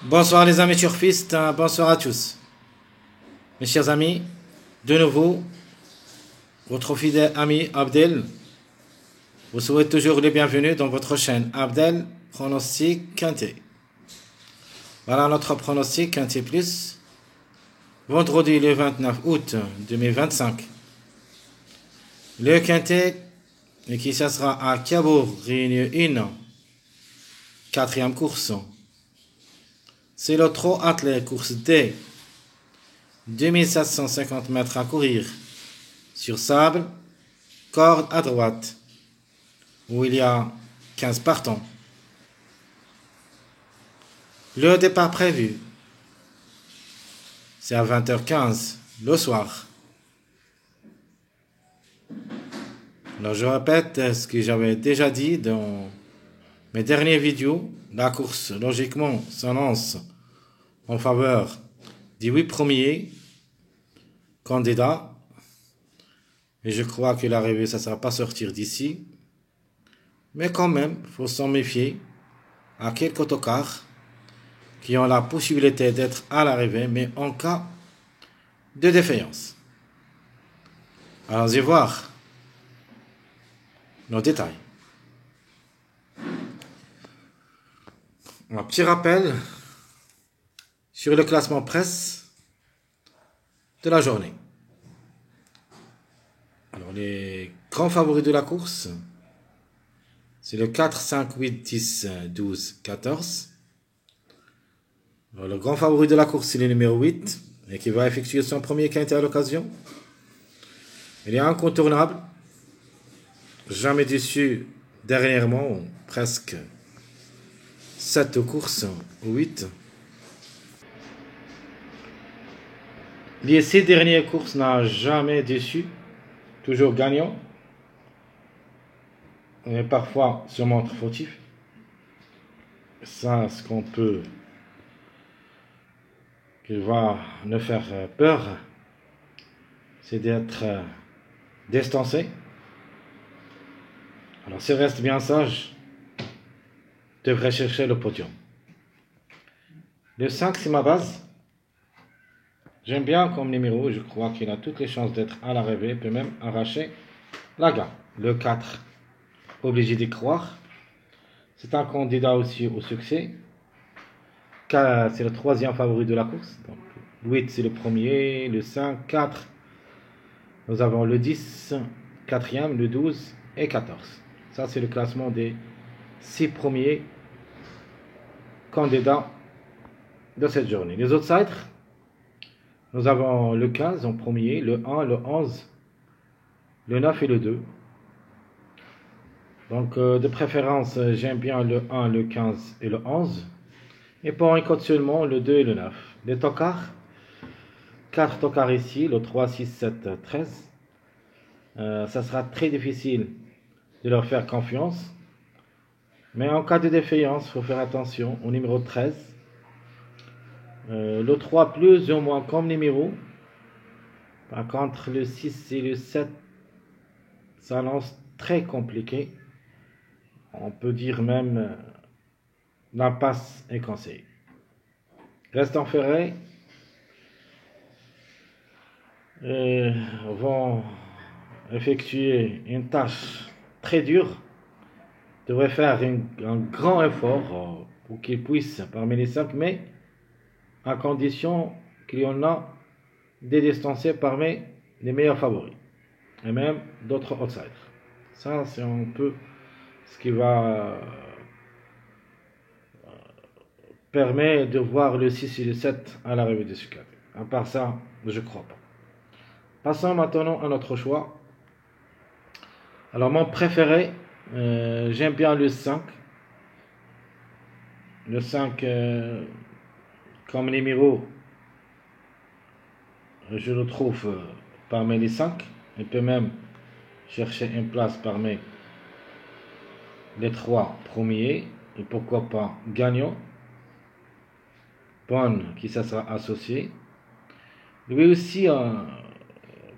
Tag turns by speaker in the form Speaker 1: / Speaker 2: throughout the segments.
Speaker 1: Bonsoir les amis turfistes, bonsoir à tous. Mes chers amis, de nouveau, votre fidèle ami Abdel vous souhaite toujours les bienvenus dans votre chaîne Abdel Pronostic Quintet. Voilà notre pronostic Quintet Plus, vendredi le 29 août 2025. Le Quintet qui ça sera à Cabourg, Réunion 1, quatrième course. C'est le trot attelé course D, 2750 mètres à courir, sur sable, corde à droite, où il y a 15 partants. Le départ prévu, c'est à 20h15 le soir. Alors je répète ce que j'avais déjà dit dans mes dernières vidéos. La course, logiquement, s'annonce en faveur des 8 premiers candidats. Et je crois que l'arrivée, ça ne sera pas sortir d'ici. Mais quand même, il faut s'en méfier à quelques autocars qui ont la possibilité d'être à l'arrivée, mais en cas de défaillance. Allons-y voir nos détails. Un petit rappel sur le classement presse de la journée. Alors, les grands favoris de la course, c'est le 4, 5, 8, 10, 12, 14. Alors, le grand favori de la course, c'est le numéro 8, et qui va effectuer son premier quintet à l'occasion. Il est incontournable, jamais déçu dernièrement, presque 7 courses ou 8. Les 6 dernières courses n'a jamais déçu, toujours gagnant, et parfois se montre fautif. Ça, ce qu'on peut, qui va nous faire peur, c'est d'être distancé. Alors, s'il reste bien sage, devrait chercher le podium. Le 5, c'est ma base. J'aime bien comme numéro, je crois qu'il a toutes les chances d'être à l'arrivée, il peut même arracher la gagne. Le 4, obligé d'y croire. C'est un candidat aussi au succès. C'est le troisième favori de la course. Donc, 8, c'est le premier, le 5, 4. Nous avons le 10, 4e, le 12 et 14. Ça, c'est le classement des 6 premiers candidats de cette journée. Les outsiders, nous avons le 15 en premier, le 1, le 11, le 9 et le 2. Donc, de préférence, j'aime bien le 1, le 15 et le 11. Et pour un code seulement, le 2 et le 9. Les tocards, 4 tocards ici, le 3, 6, 7, 13. Ça sera très difficile de leur faire confiance. Mais en cas de défaillance, il faut faire attention au numéro 13. Le 3 plus ou moins comme numéro. Par contre, le 6 et le 7 s'annoncent très compliqué. On peut dire même l'impasse est conseillée. Restant ferré vont effectuer une tâche très dure. Devraient faire un grand effort pour qu'ils puissent parmi les 5, mais à condition qu'il y en a des distancés parmi les meilleurs favoris et même d'autres outsiders. Ça, c'est un peu ce qui va permettre de voir le 6 et le 7 à l'arrivée de ce quintet. À part ça, je ne crois pas. Passons maintenant à notre choix. Alors, mon préféré, j'aime bien le 5. Le 5, comme numéro, je le trouve parmi les 5. Il peut même chercher une place parmi les 3 premiers. Et pourquoi pas gagnant. Bonne qui ça sera associé. Lui aussi,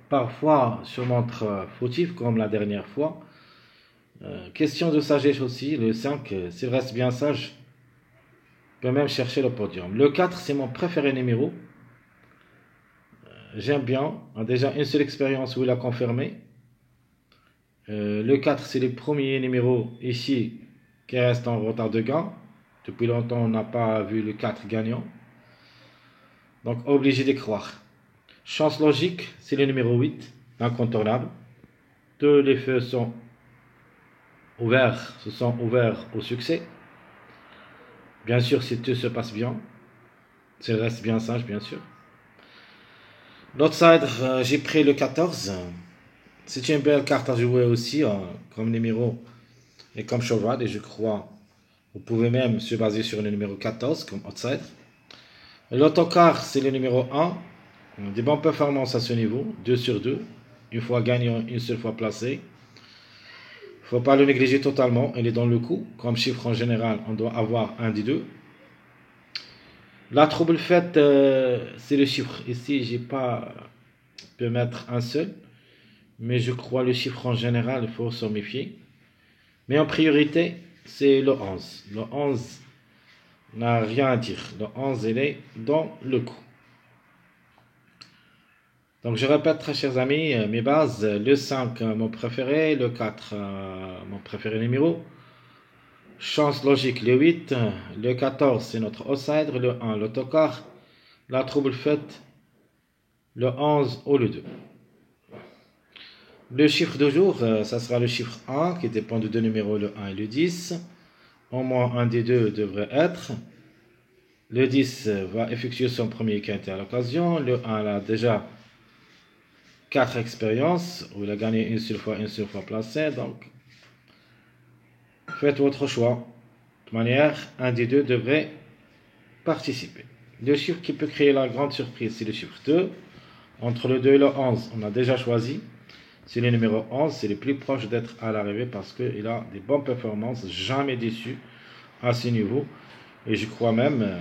Speaker 1: parfois se montre fautif comme la dernière fois. Question de sagesse aussi, le 5, s'il reste bien sage, peut même chercher le podium. Le 4, c'est mon préféré numéro. J'aime bien. On a déjà une seule expérience où il a confirmé. Le 4, c'est le premier numéro ici qui reste en retard de gain. Depuis longtemps, on n'a pas vu le 4 gagnant. Donc, obligé d'y croire. Chance logique, c'est le numéro 8, incontournable. Tous les feux se sont ouverts au succès. Bien sûr, si tout se passe bien, si il reste bien sage, bien sûr. L'outsider, j'ai pris le 14. C'est une belle carte à jouer aussi, comme numéro et comme cheval, et je crois vous pouvez même se baser sur le numéro 14 comme outsider. L'autocar, c'est le numéro 1. Des bonnes performances à ce niveau, 2 sur 2. Une fois gagnant, une seule fois placé. Il ne faut pas le négliger totalement, il est dans le coup. Comme chiffre en général, on doit avoir un des deux. La trouble faite, c'est le chiffre. Ici, j'ai pas pu mettre un seul. Mais je crois le chiffre en général, il faut s'en méfier. Mais en priorité, c'est le 11. Le 11 n'a rien à dire. Le 11, il est dans le coup. Donc je répète, très chers amis, mes bases, le 5, mon préféré, le 4, mon préféré numéro, chance logique, le 8, le 14, c'est notre outsider, le 1, l'autocar, la trouble faite, le 11 ou le 2. Le chiffre de jour, ça sera le chiffre 1, qui dépend de deux numéros, le 1 et le 10. Au moins un des deux devrait être. Le 10 va effectuer son premier quintet à l'occasion, le 1 l'a déjà 4 expériences, où il a gagné une seule fois placé, donc faites votre choix. De toute manière, un des deux devrait participer. Le chiffre qui peut créer la grande surprise, c'est le chiffre 2. Entre le 2 et le 11, on a déjà choisi. C'est le numéro 11, c'est le plus proche d'être à l'arrivée parce qu'il a des bonnes performances, jamais déçu à ce niveau. Et je crois même,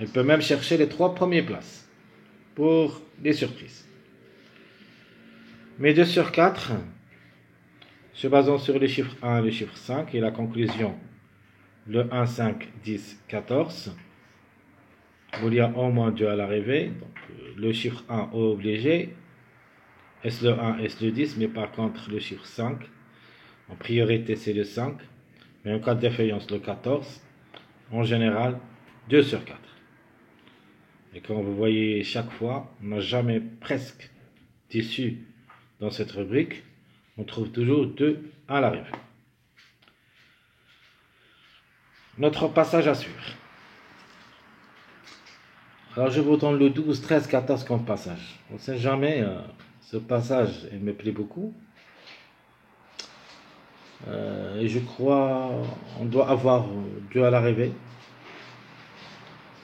Speaker 1: il peut même chercher les 3 premières places pour des surprises. Mais 2 sur 4, se basant sur les chiffres 1 et le chiffre 5, et la conclusion, le 1, 5, 10, 14, où il y a au moins 2 à l'arrivée, donc le chiffre 1 obligé, est-ce le 1, est-ce le 10, mais par contre le chiffre 5, en priorité c'est le 5, mais en cas de défaillance le 14, en général 2 sur 4. Et comme vous voyez chaque fois, on n'a jamais presque déçu dans cette rubrique, on trouve toujours 2 à l'arrivée. Notre passage à suivre. Alors je vous donne le 12, 13, 14 comme passage. On ne sait jamais, ce passage il me plaît beaucoup. Et je crois on doit avoir 2 à l'arrivée.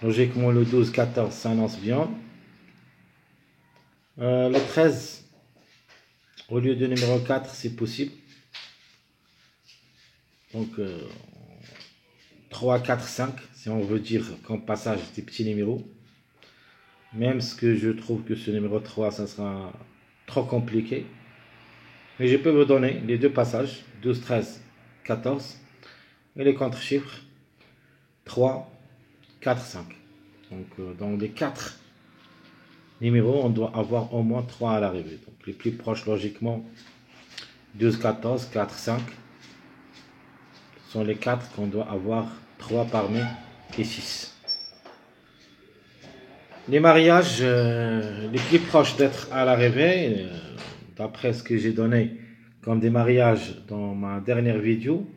Speaker 1: Logiquement le 12, 14 s'annonce bien. Le 13, au lieu de numéro 4, c'est possible. Donc 3, 4, 5, si on veut dire comme passage des petits numéros. Même ce que je trouve que ce numéro 3, ça sera trop compliqué. Mais je peux vous donner les deux passages, 12, 13, 14. Et les contre-chiffres, 3, 4, 5. Donc dans les 4 numéros, on doit avoir au moins 3 à l'arrivée. Donc les plus proches, logiquement, 12, 14, 4, 5. Sont les 4 qu'on doit avoir 3 parmi et 6. Les mariages les plus proches d'être à l'arrivée, d'après ce que j'ai donné comme des mariages dans ma dernière vidéo,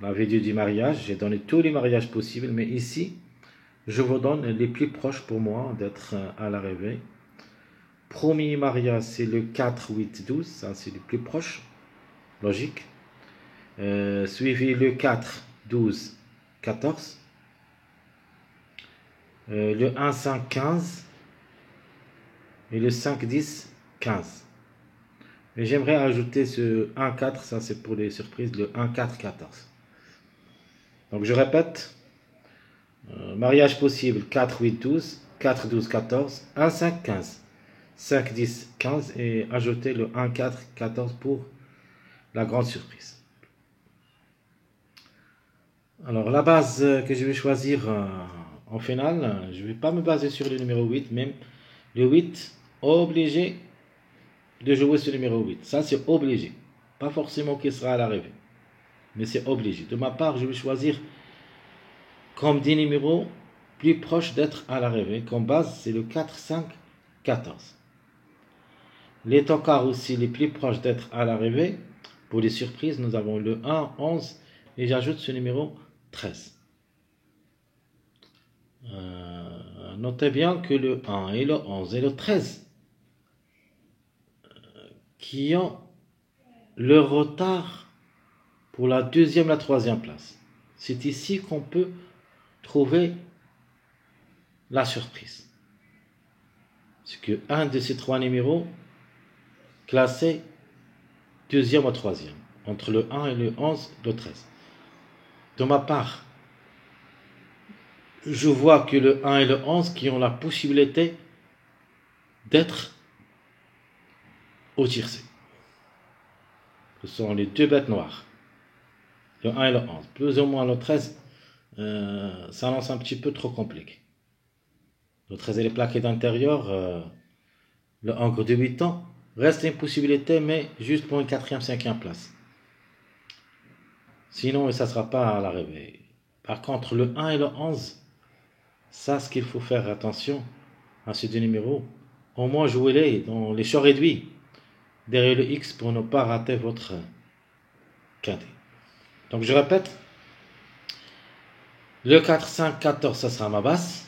Speaker 1: la vidéo du mariage, j'ai donné tous les mariages possibles, mais ici, je vous donne les plus proches pour moi d'être à l'arrivée. Premier mariage, c'est le 4, 8, 12, ça c'est le plus proche, logique. Suivi le 4, 12, 14. Le 1, 5, 15. Et le 5, 10, 15. Mais j'aimerais ajouter ce 1, 4, ça c'est pour les surprises, le 1, 4, 14. Donc je répète, mariage possible 4, 8, 12, 4, 12, 14, 1, 5, 15, 5, 10, 15 et ajouter le 1, 4, 14 pour la grande surprise. Alors, la base que je vais choisir en finale, je ne vais pas me baser sur le numéro 8, même le 8, obligé de jouer ce numéro 8. Ça, c'est obligé. Pas forcément qu'il sera à l'arrivée, mais c'est obligé. De ma part, je vais choisir comme des numéros plus proches d'être à l'arrivée. Comme base, c'est le 4, 5, 14. Les tocars aussi les plus proches d'être à l'arrivée. Pour les surprises, nous avons le 1, 11 et j'ajoute ce numéro 13. Notez bien que le 1 et le 11 et le 13 qui ont le retard pour la deuxième et la troisième place. C'est ici qu'on peut trouver la surprise. C'est que un de ces trois numéros classé deuxième ou troisième, entre le 1 et le 11, le 13. De ma part, je vois que le 1 et le 11 qui ont la possibilité d'être au tiercé. Ce sont les deux bêtes noires. Le 1 et le 11. Plus ou moins le 13, ça lance un petit peu trop compliqué. Le 13 est plaqué d'intérieur. Le encre de 8 ans reste une possibilité, mais juste pour une 4e, 5e place. Sinon, ça ne sera pas à l'arrivée. Par contre, le 1 et le 11, ça, ce qu'il faut faire attention à ces deux numéros. Au moins, jouez-les dans les choix réduits derrière le X pour ne pas rater votre quintet. Donc, je répète, le 4, 5, 14, ça sera ma base.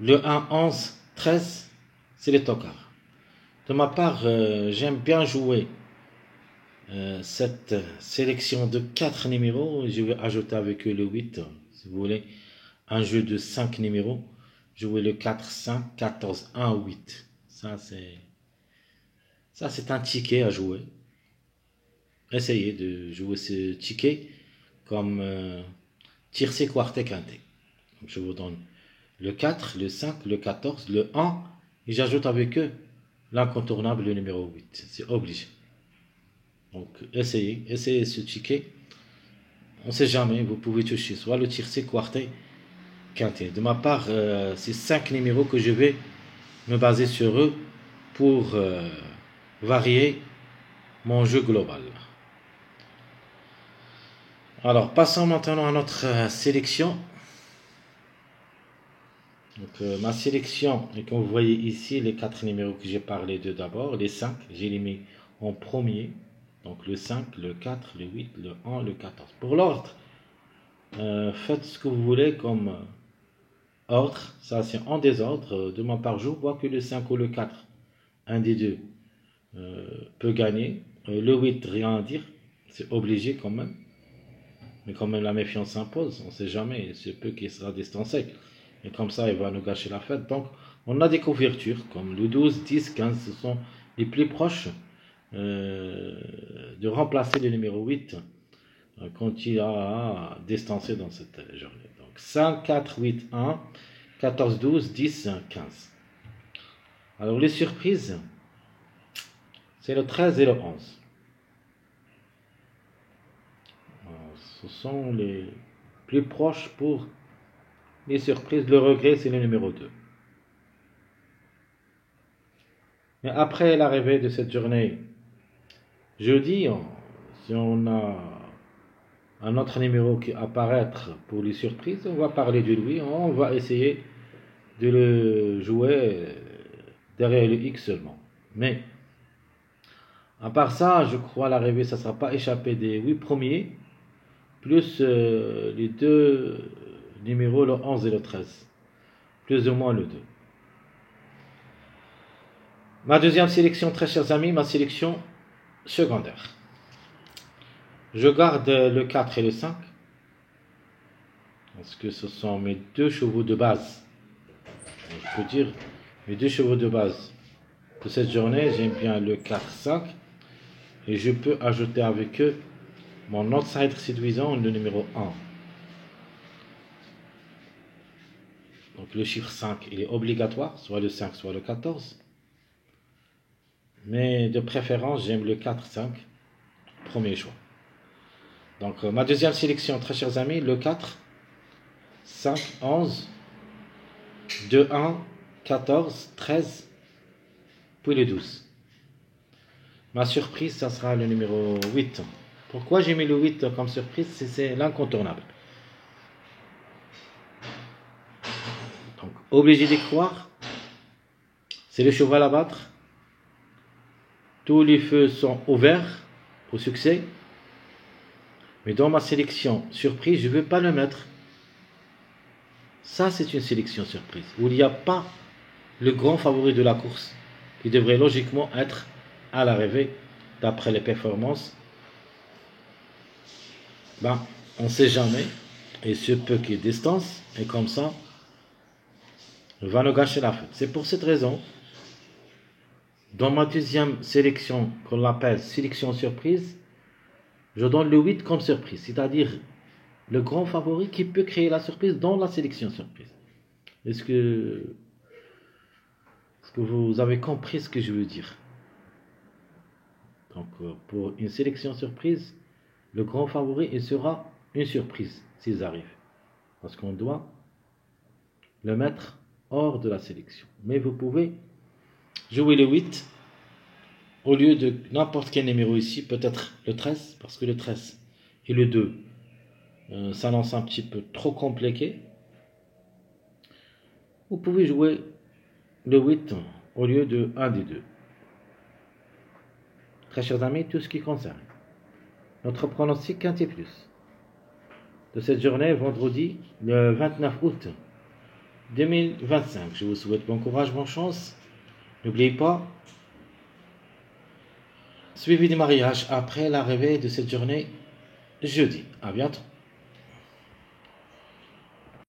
Speaker 1: Le 1, 11, 13, c'est les tocards. De ma part, j'aime bien jouer cette sélection de 4 numéros. Je vais ajouter avec eux le 8, si vous voulez. Un jeu de 5 numéros. Jouer le 4, 5, 14, 1, 8. Ça, c'est un ticket à jouer. Essayez de jouer ce ticket comme tiercé, quartet, quintet. Donc, je vous donne le 4, le 5, le 14, le 1. Et j'ajoute avec eux l'incontournable, le numéro 8. C'est obligé. Donc, essayez ce ticket. On ne sait jamais, vous pouvez toucher soit le tiercé, quartet, quintet. De ma part, c'est 5 numéros que je vais me baser sur eux pour varier mon jeu global. Alors, passons maintenant à notre sélection. Donc, ma sélection, et comme vous voyez ici, les 4 numéros que j'ai parlé de d'abord, les 5, j'ai les mis en premier. Donc, le 5, le 4, le 8, le 1, le 14. Pour l'ordre, faites ce que vous voulez comme ordre. Ça, c'est en désordre. De ma part, je vois que le 5 ou le 4, un des deux, peut gagner. Le 8, rien à dire. C'est obligé quand même. Mais quand même, la méfiance s'impose. On ne sait jamais. C'est peu qui sera distancé. Et comme ça, il va nous gâcher la fête. Donc, on a des couvertures comme le 12, 10, 15. Ce sont les plus proches de remplacer le numéro 8 quand il a distancé dans cette journée. Donc, 5, 4, 8, 1, 14, 12, 10, 15. Alors, les surprises, c'est le 13 et le 11. Ce sont les plus proches pour les surprises. Le regret, c'est le numéro 2. Mais après l'arrivée de cette journée, jeudi, si on a un autre numéro qui apparaître pour les surprises, on va parler de lui, on va essayer de le jouer derrière le X seulement. Mais, à part ça, je crois l'arrivée, ça ne sera pas échappé des 8 premiers, plus les deux numéros, le 11 et le 13. Plus ou moins le 2. Ma deuxième sélection, très chers amis, ma sélection secondaire. Je garde le 4 et le 5, parce que ce sont mes deux chevaux de base. Je peux dire mes deux chevaux de base de cette journée. J'aime bien le 4, 5, et je peux ajouter avec eux mon outsider séduisant, le numéro 1. Donc le chiffre 5, il est obligatoire, soit le 5, soit le 14. Mais de préférence, j'aime le 4, 5, premier choix. Donc, ma deuxième sélection, très chers amis, le 4, 5, 11, 2, 1, 14, 13, puis le 12. Ma surprise, ça sera le numéro 8. Pourquoi j'ai mis le 8 comme surprise? C'est l'incontournable. Donc, obligé d'y croire. C'est le cheval à battre. Tous les feux sont ouverts au succès. Mais dans ma sélection surprise, je ne veux pas le mettre. Ça, c'est une sélection surprise, où il n'y a pas le grand favori de la course, qui devrait logiquement être à l'arrivée, d'après les performances. On ne sait jamais, et ce peu qui est distance, et comme ça, va nous gâcher la fête. C'est pour cette raison, dans ma deuxième sélection, qu'on appelle sélection surprise, je donne le 8 comme surprise, c'est-à-dire le grand favori qui peut créer la surprise dans la sélection surprise. Est-ce que vous avez compris ce que je veux dire? Donc, pour une sélection surprise, le grand favori, il sera une surprise s'ils arrivent. Parce qu'on doit le mettre hors de la sélection. Mais vous pouvez jouer le 8 au lieu de n'importe quel numéro ici, peut-être le 13, parce que le 13 et le 2 s'annoncent un petit peu trop compliqué. Vous pouvez jouer le 8 au lieu de un des deux. Très chers amis, tout ce qui concerne notre pronostic Quintet Plus de cette journée, vendredi, le 29 août 2025. Je vous souhaite bon courage, bonne chance. N'oubliez pas, suivi du mariage après l'arrivée de cette journée jeudi. À bientôt.